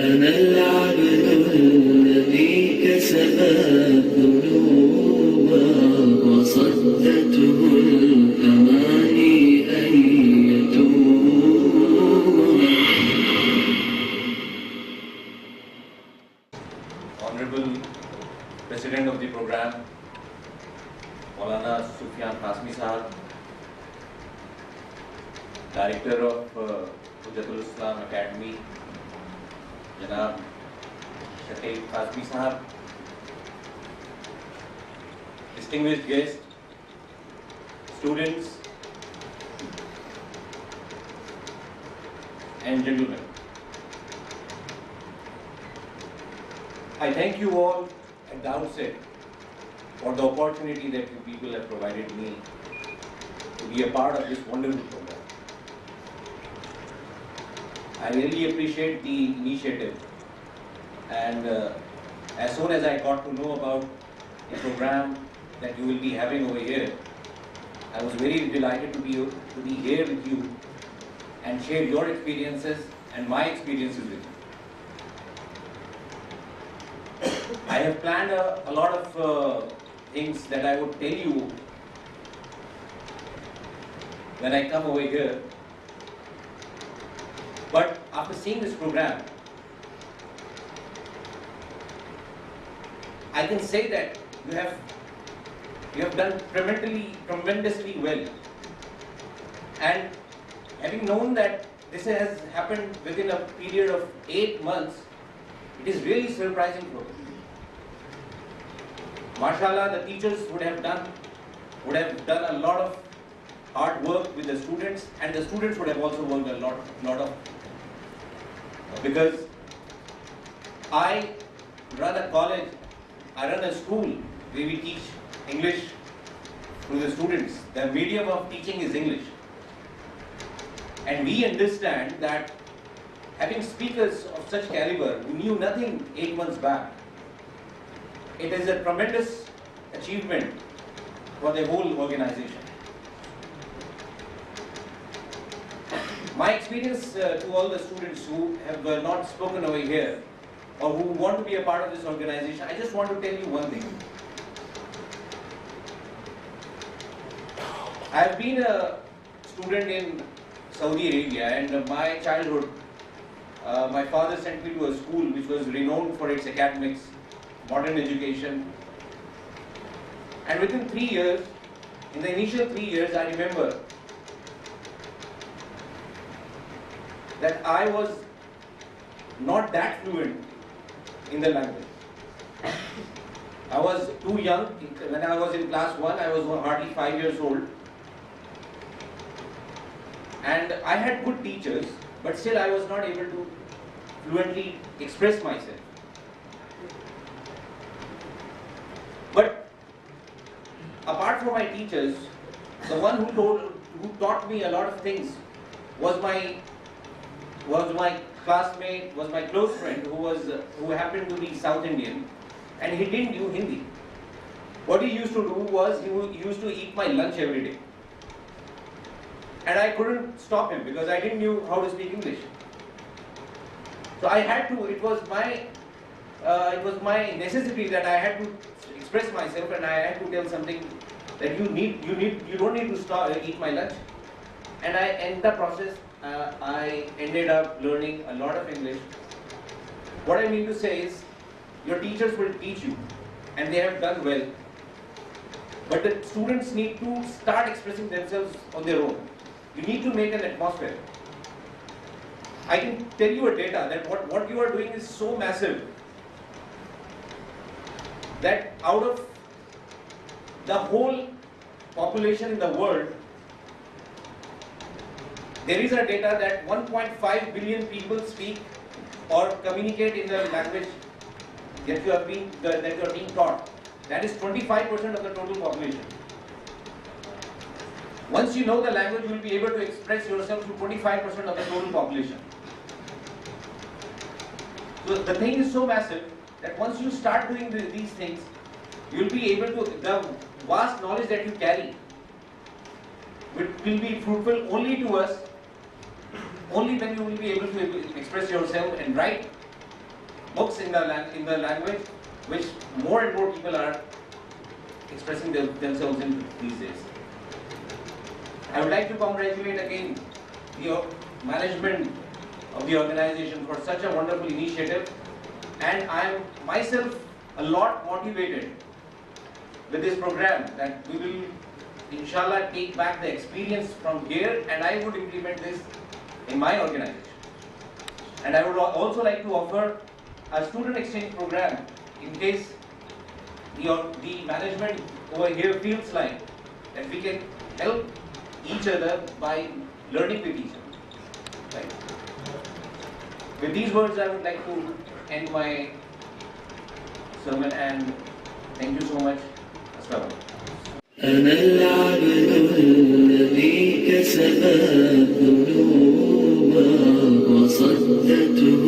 أنا العبد الذي كسب الذنوب وصدته الأماني أن يتوب. Honorable President of the program, Maulana Sufyan Qasmi Sahab, Director of Darul Uloom Academy, Janab Siddique Qasmi Sahab, distinguished guests, students, and gentlemen. I thank you all at the outset for the opportunity that you people have provided me to be a part of this wonderful program. I really appreciate the initiative, and as soon as I got to know about the program that you will be having over here, I was very delighted to be here with you and share your experiences and my experiences with you. I have planned a lot of things that I would tell you when I come over here. But after seeing this program, I can say that you have done tremendously well. And having known that this has happened within a period of 8 months, it is really surprising for me. MashaAllah, the teachers would have done a lot of hard work with the students, and the students would have also worked a lot of, because I run a college, I run a school where we teach English to the students. The medium of teaching is English. And we understand that having speakers of such caliber who knew nothing 8 months back, it is a tremendous achievement for the whole organization. My experience to all the students who have not spoken over here or who want to be a part of this organization, I just want to tell you one thing. I have been a student in Saudi Arabia, and my childhood, my father sent me to a school which was renowned for its academics, modern education. And within 3 years, in the initial 3 years, I remember that I was not that fluent in the language. I was too young. When I was in class 1, I was hardly 5 years old. And I had good teachers, but still I was not able to fluently express myself. But apart from my teachers, the one who taught me a lot of things was my classmate, was my close friend who happened to be South Indian, and he didn't do Hindi. What he used to do was he used to eat my lunch every day. And I couldn't stop him because I didn't know how to speak English. So I had to, it was my necessity that I had to express myself, and I had to tell something that you don't need to eat my lunch. And in the process, I ended up learning a lot of English. What I mean to say is, your teachers will teach you, and they have done well. But the students need to start expressing themselves on their own. You need to make an atmosphere. I can tell you a data that what you are doing is so massive that out of the whole population in the world, there is a data that 1.5 billion people speak or communicate in the language that you are being taught. That is 25% of the total population. Once you know the language, you will be able to express yourself to 25% of the total population. So the thing is so massive that once you start doing these things, you will be able to, the vast knowledge that you carry will be fruitful only to us, only when you will be able to express yourself and write books in the language which more and more people are expressing themselves in these days. I would like to congratulate again the management of the organization for such a wonderful initiative, and I am myself a lot motivated with this program that we will inshallah take back the experience from here, and I would implement this in my organization. And I would also like to offer a student exchange program in case the management over here feels like that we can help each other by learning with each other. Right? With these words, I would like to end my sermon, and thank you so much. Assalamu alaikum. أنا العبد الذي كسب الذنوب وصدته